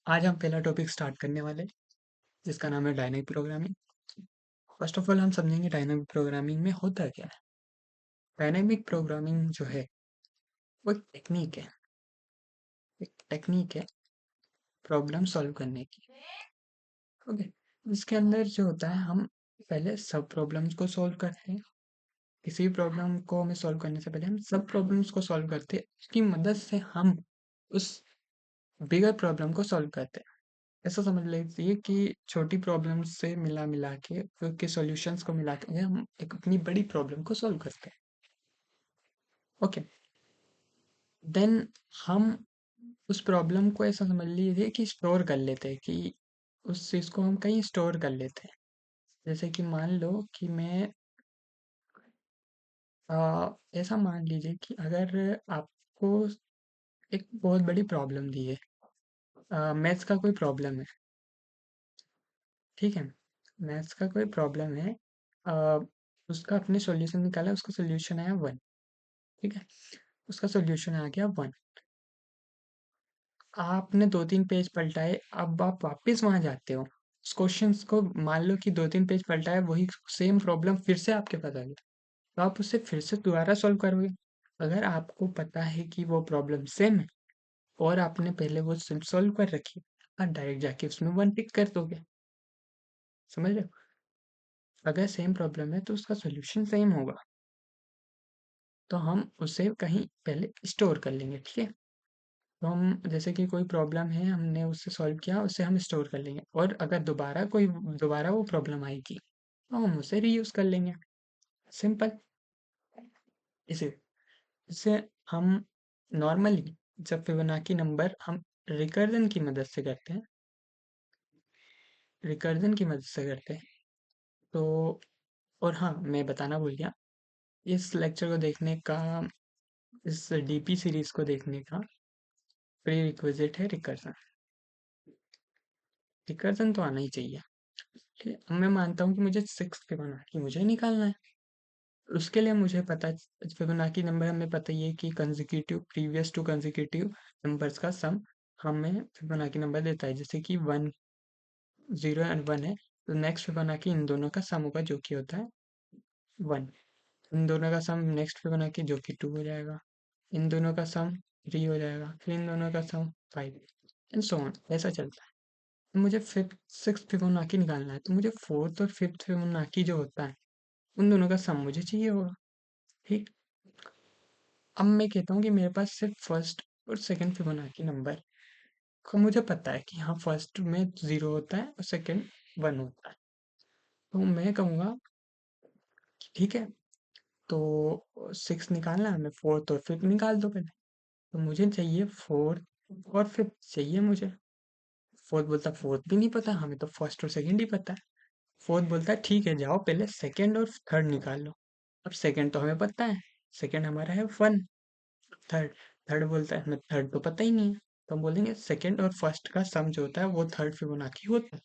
आज हम पहला टॉपिक स्टार्ट करने वाले हैं, जिसका नाम है dynamic programming. First of all हम समझेंगे डायनेमिक प्रोग्रामिंग में होता क्या है। डायनेमिक प्रोग्रामिंग जो है वो एक टेक्निक है प्रॉब्लम सॉल्व करने की। ओके, इसके अंदर जो होता है हम पहले सब प्रॉब्लम्स को सॉल्व करते हैं। किसी भी प्रॉब्लम को हमें सॉल्व करने से पहले हम सब प्रॉब्लम्स को सॉल्व करते हैं, उसकी मदद से हम उस बिगर प्रॉब्लम को सॉल्व करते हैं। ऐसा समझ लीजिए कि छोटी प्रॉब्लम्स से मिला मिला के फिर के सॉल्यूशंस को मिला के हम एक अपनी बड़ी प्रॉब्लम को सॉल्व करते हैं। ओके, देन हम उस प्रॉब्लम को ऐसा समझ लीजिए कि स्टोर कर लेते हैं, कि उस चीज़ को हम कहीं स्टोर कर लेते हैं। जैसे कि मान लो कि मैं ऐसा मान लीजिए कि अगर आपको एक बहुत बड़ी प्रॉब्लम दी है, मैथ्स का कोई प्रॉब्लम है। ठीक है, मैथ्स का कोई प्रॉब्लम है। अ, उसका आपने सॉल्यूशन निकाला, उसका सॉल्यूशन आया 1। ठीक है, उसका सॉल्यूशन आ गया 1। आपने 2-3 पेज पलटाए, अब आप वापस वहाँ जाते हो। उस क्वेश्चंस को मान लो कि 2-3 पेज पलटाए, वही सेम प्रॉब्लम फिर से आपके पास आ गया। तो आप उसे फिर से दोबारा सॉल्व करोगे। अगर आपको पता है कि वो प्रॉब्लम सेम है और आपने पहले वो सॉल्व कर रखी है, आप डायरेक्ट जाके उसमें 1 टिक कर दोगे। समझ रहे हो? अगर सेम प्रॉब्लम है तो उसका सॉल्यूशन सेम होगा, तो हम उसे कहीं पहले स्टोर कर लेंगे। ठीक है, तो हम जैसे कि कोई प्रॉब्लम है, हमने उससे सॉल्व किया, उसे हम स्टोर कर लेंगे, और अगर दोबारा वो प्रॉब्लम आएगी तो हम उसे रीयूज कर लेंगे। सिंपल। इसे इसे हम नॉर्मली जब फिबोनाची नंबर हम रिकर्जन की मदद से करते हैं, रिकर्जन की मदद से करते हैं। तो और हाँ, मैं बताना भूल गया, इस लेक्चर को देखने का, इस डीपी सीरीज को देखने का प्री रिक्विजिट है रिकर्जन। रिकर्जन तो आना ही चाहिए। ठीक है, अब मैं मानता हूँ कि मुझे 6 फिबोनाची मुझे निकालना है। उसके लिए मुझे पता है फिबोनाची नंबर, हमें पता ही है कि consecutive previous to consecutive numbers का सम हमें फिबोनाची नंबर देता है। जैसे कि 1, 0 एंड 1 है, तो नेक्स्ट फिबोनाची इन दोनों का सम होगा जो कि होता है 1। इन दोनों का सम नेक्स्ट फिबोनाची जो कि 2 हो जाएगा। इन दोनों का सम 3 हो जाएगा, फिर इन दोनों का सम 5 एंड सो ऑन, ऐसा चलता है। मुझे फिफ्थ सिक्स फिबोनाची निकालना है, तो मुझे फोर्थ और फिफ्थ फिबोनाची जो होता है उन दोनों का सम मुझे चाहिए होगा। ठीक, अब मैं कहता हूँ कि मेरे पास सिर्फ फर्स्ट और सेकंड फिबोनाची नंबर का मुझे पता है कि हाँ, फर्स्ट में 0 होता है और सेकंड 1 होता है। तो मैं कहूँगा कि ठीक है, तो 6 निकालना है, हमें फोर्थ और फिफ्थ निकाल दो पहले। तो मुझे चाहिए फोर्थ और फिफ्थ चाहिए मुझे। फोर्थ बोलता फोर्थ भी नहीं पता, हमें तो फर्स्ट और सेकंड ही पता है। फोर्थ बोलता है ठीक है, जाओ पहले सेकंड और थर्ड निकाल लो। अब सेकंड तो हमें पता है, सेकंड हमारा है 1। थर्ड थर्ड बोलता है हमें थर्ड तो पता ही नहीं है, तो हम बोलेंगे सेकंड और फर्स्ट का सम जो होता है वो थर्ड फिबोनाची होता है।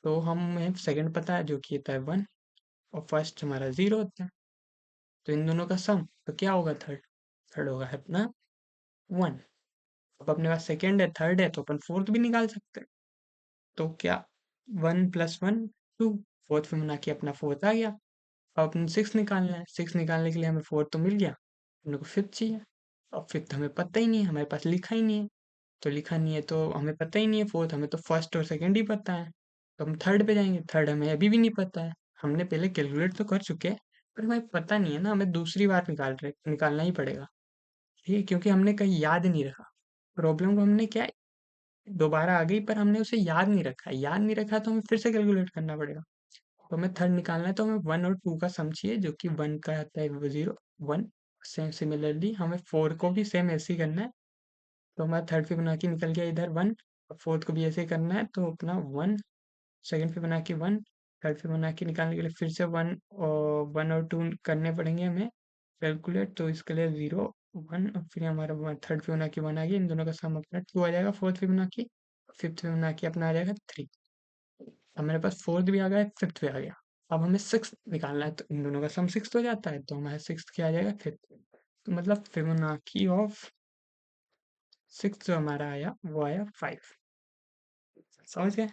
तो हमें सेकंड पता है जो कि होता है 1, और फर्स्ट हमारा 0 होता है। तो इन दोनों का सम तो क्या होगा, थर्ड। थर्ड होगा है अपना 1। अब अपने पास सेकंड है, थर्ड है, तो अपन फोर्थ भी निकाल सकते हैं। तो क्या, 1 + 1 2, फोर्थ फिबोनाची अपना फोर्थ आ गया। अब अपन 6 निकालना है, 6 निकालने के लिए हमें फोर्थ तो मिल गया, अपने को फिफ्थ चाहिए। अब फिफ्थ हमें पता ही नहीं है, हमारे पास लिखा ही नहीं है। तो लिखा नहीं है तो हमें पता ही नहीं है फोर्थ, हमें तो फर्स्ट और सेकंड ही पता है। तो हम थर्ड पे जाएंगे, थर्ड हमें अभी भी नहीं पता है। हमने पहले कैलकुलेट तो कर चुके हैं, पर हमें पता नहीं है ना, हमें दूसरी बार निकालना ही पड़ेगा। ठीक है, क्योंकि हमने कहीं याद नहीं रखा। प्रॉब्लम को हमने क्या, दोबारा आ गई पर हमने उसे याद नहीं रखा, याद नहीं रखा तो हमें फिर से कैलकुलेट करना पड़ेगा। तो हमें थर्ड निकालना है, तो हमें 1 और 2 का सम चाहिए, जो कि 1 का आता है वो 0, 1। सेम सिमिलरली हमें 4 को भी सेम ऐसे ही करना है। तो हमारा थर्ड फिबोनाची निकल गया इधर 1, और फोर्थ को भी ऐसे ही करना है, तो अपना 1, सेकंड फिबोनाची 1, थर्ड फिबोनाची निकालने के लिए फिर से 1 और 2 करने पड़ेंगे हमें कैलकुलेट। तो इसके लिए 0, 1, और फिर हमारा थर्ड फिबोनाची 1 आ गया, इन दोनों का सम अपना 2 आ जाएगा। फोर्थ फिबोनाची, फिफ्थ फिबोनाची अपना आ जाएगा 3। अब मेरे पास फोर्थ भी आ गया, फिफ्थ भी आ गया। अब हमें सिक्स निकालना है, तो इन दोनों का सम 6 हो जाता है, तो हमारा सिक्स क्या आ जाएगा, फिफ्थ। तो मतलब फिबोनाची ऑफ 6 जो हमारा आया वो आया 5। समझ गए?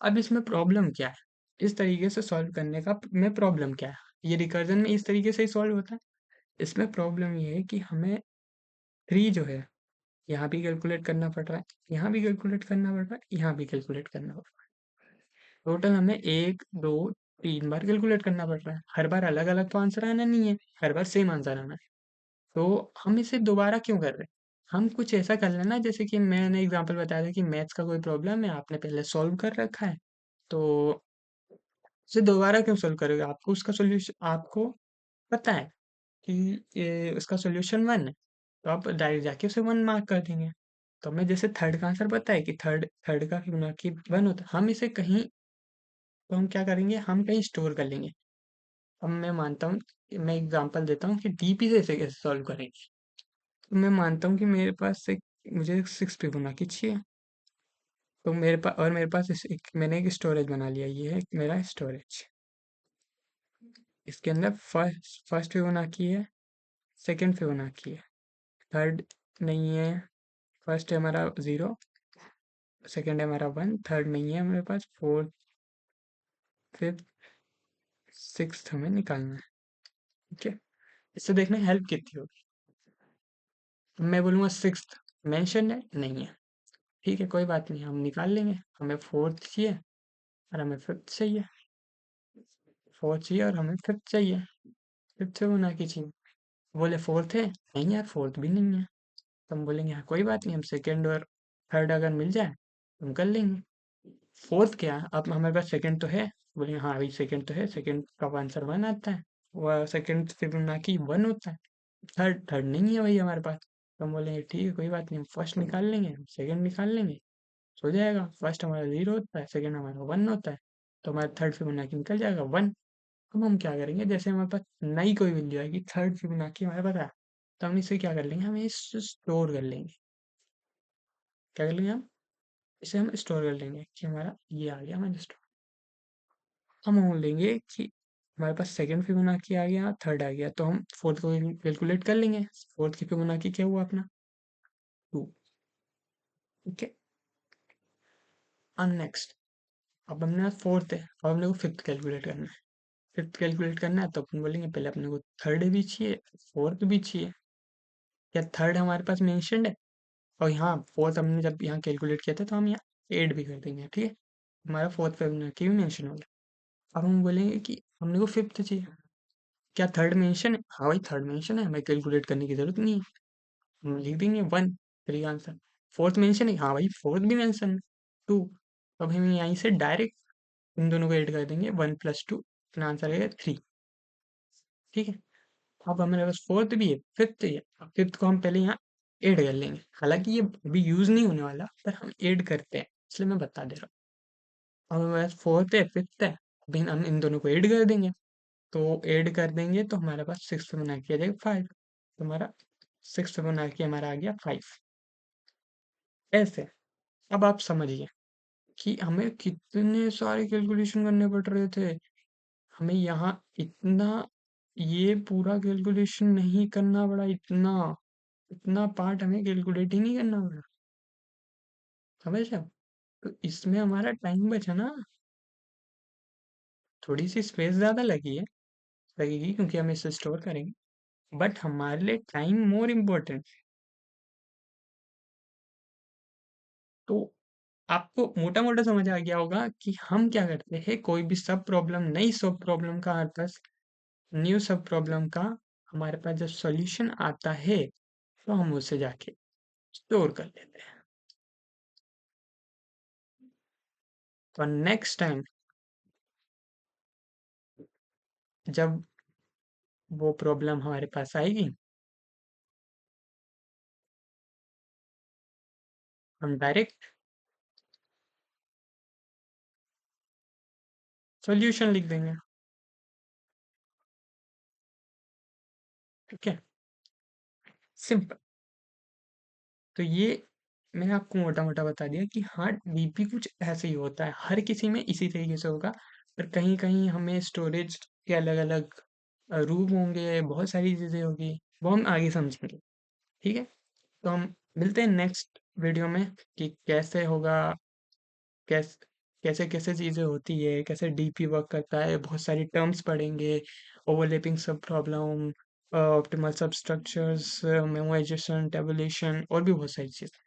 अब इसमें प्रॉब्लम क्या है? इस तरीके से सॉल्व करने का में प्रॉब्लम क्या है? ये रिकर्जन में इस तरीके से ही सॉल्व होता है। इसमें प्रॉब्लम ये है कि हमें 3 जो है, यहाँ भी कैलकुलेट करना पड़ रहा है, यहाँ भी कैलकुलेट करना पड़ रहा है, यहाँ भी कैलकुलेट करना पड़ रहा है। टोटल हमें 1, 2, 3 बार कैलकुलेट करना पड़ रहा है। हर बार अलग-अलग तो आंसर आना नहीं है, हर बार सेम आंसर आना है। तो हम इसे दोबारा क्यों कर रहे हैं? हम कुछ ऐसा कर लेना, जैसे कि मैंने एग्जांपल बताया था कि मैथ्स का कोई प्रॉब्लम है, आपने पहले सॉल्व कर रखा है, तो उसे दोबारा क्यों सॉल्व करोगे? आपको उसका सॉल्यूशन आपको पता है कि ये उसका सॉल्यूशन 1 है, तो आप डायरेक्ट जाके उसे 1 मार्क कर देंगे। तो हमें जैसे थर्ड का आंसर पता है कि थर्ड थर्ड का फिबोनाची 1 होता है, हम इसे कहीं तो हम क्या करेंगे, हम कहीं स्टोर कर लेंगे। अब मैं मानता हूँ, मैं एग्जांपल देता हूँ कि डीपी से इसे कैसे सॉल्व करेंगे। तो मैं मानता हूँ कि मेरे पास एक मुझे 6 फिबोनाची चाहिए, तो मेरे पास मैंने एक स्टोरेज बना लिया, ये है मेरा स्टोरेज। इसके अंदर फर्स्ट फिबोनाची है, सेकंड फिबोनाची है, थर्ड नहीं है। फर्स्ट है हमारा 0, सेकंड है हमारा 1, थर्ड नहीं है हमारे पास, फोर्थ, फिफ्थ, सिक्स्थ हमें निकालना है। ठीक है, इससे देखना हेल्प कितनी होगी। मैं बोलूँगा सिक्स्थ मेंशन है, नहीं है, ठीक है कोई बात नहीं, हम निकाल लेंगे। हमें फोर्थ चाहिए और हमें फिफ्थ चाहिए, फोर्थ चाहिए और हमें फिफ्थ चाहिए, फिफ्थ होना की चाहिए। बोले फोर्थ है, नहीं यार फोर्थ भी नहीं है, तो हम बोलेंगे हाँ कोई बात नहीं, हम सेकंड और थर्ड अगर मिल जाए तो हम कर लेंगे। फोर्थ क्या है, अब हमारे पास सेकंड तो है, बोलेंगे हाँ भाई सेकंड तो है, सेकंड का आंसर 1 आता है, वह सेकंड फिबोनाची 1 होता है। थर्ड थर्ड नहीं है भाई हमारे पास, तो हम बोलेंगे ठीक है कोई बात नहीं, हम फर्स्ट निकाल लेंगे, सेकंड निकाल लेंगे, हो जाएगा। फर्स्ट हमारा 0 होता है, सेकंड हमारा 1 होता है, तो हमारा थर्ड फिबोनाची निकल जाएगा 1। अब हम क्या करेंगे, जैसे हमारे पास नई कोई वैल्यू आएगी, थर्ड फिबोनाची हमारे पास है, तो हम इसे क्या कर लेंगे, हम इसे स्टोर कर लेंगे। क्या कर लेंगे हम, इसे हम स्टोर कर लेंगे कि हमारा ये आ गया, हमारे स्टोर। हम बोल लेंगे कि हमारे पास सेकंड फिबोनाची आ गया, थर्ड आ गया, तो हम फोर्थ को कैलकुलेट कर लेंगे। फोर्थ की फिबोनाची क्या हुआ अपना 2। ठीक है, और नेक्स्ट, अब हमने फोर्थ है, अब हमने को फिफ्थ कैलकुलेट करना है। फिफ्थ कैलकुलेट करना है तो अपन बोलेंगे पहले अपने को थर्ड भी चाहिए, फोर्थ भी चाहिए। या थर्ड हमारे पास मेंशन्ड है, और यहाँ फोर्थ हमने जब यहाँ कैलकुलेट किया था तो हम यहाँ ऐड भी कर देंगे, ठीक है, हमारा फोर्थ फिबोनाची भी मेंशन हो गया। अब हम बोलेंगे कि हमने को फिफ्थ चाहिए, क्या थर्ड मेंशन है, हाँ भाई थर्ड मेंशन है, हमें कैलकुलेट करने की जरूरत नहीं है, हम लिख देंगे 1, फिर आंसर। फोर्थ मेंशन है, हाँ भाई फोर्थ भी मेंशन है 2, अब हम यहीं से डायरेक्ट इन दोनों को ऐड कर देंगे, 1 + 2, अपना आंसर आएगा 3। ठीक है, अब हमारे पास फोर्थ भी है, फिफ्थ है, अब फिफ्थ को हम पहले यहाँ ऐड कर लेंगे, हालांकि ये अभी यूज नहीं होने वाला, पर हम ऐड करते हैं इसलिए मैं बता दे रहा हूँ। अब हमारे पास फोर्थ है, फिफ्थ है, अभी हम इन दोनों को ऐड कर देंगे, तो ऐड कर देंगे तो हमारे पास सिक्स फिबोनाची आ जाएगा 5, तो हमारा सिक्स फिबोनाची हमारा आ गया 5। ऐसे अब आप समझिए कि हमें कितने सारे कैलकुलेशन करने पड़ रहे थे। हमें यहाँ इतना, ये पूरा कैलकुलेशन नहीं करना पड़ा, इतना इतना पार्ट हमें कैलकुलेट ही नहीं करना पड़ा, समझ रहे हो? तो इसमें हमारा टाइम बचा ना, थोड़ी सी स्पेस ज्यादा लगी है, लगेगी क्योंकि हम इसे स्टोर करेंगे, बट हमारे लिए टाइम मोर इम्पोर्टेंट। तो आपको मोटा मोटा समझ आ गया होगा कि हम क्या करते हैं, कोई भी सब प्रॉब्लम, नई सब प्रॉब्लम का हमारे पास, न्यू सब प्रॉब्लम का हमारे पास जब सॉल्यूशन आता है तो हम उसे जाके स्टोर कर लेते हैं। तो नेक्स्ट टाइम जब वो प्रॉब्लम हमारे पास आएगी, हम डायरेक्ट सॉल्यूशन लिख देंगे। ठीक है, सिंपल। तो ये मैंने आपको मोटा मोटा बता दिया कि हाँ डीपी कुछ ऐसे ही होता है, हर किसी में इसी तरीके से होगा, पर कहीं कहीं हमें स्टोरेज के अलग अलग रूम होंगे, बहुत सारी चीज़ें होगी, वो हम आगे समझेंगे। ठीक है, तो हम मिलते हैं नेक्स्ट वीडियो में कि कैसे होगा कैस कैसे-कैसे चीज़ें होती है, कैसे डीपी वर्क करता है, बहुत सारी टर्म्स पढ़ेंगे, ओवरलैपिंग सब प्रॉब्लम, ऑप्टिमल सबस्ट्रक्चर्स, मेमोराइज़ेशन, टैबुलेशन और भी बहुत सारी चीज़ें।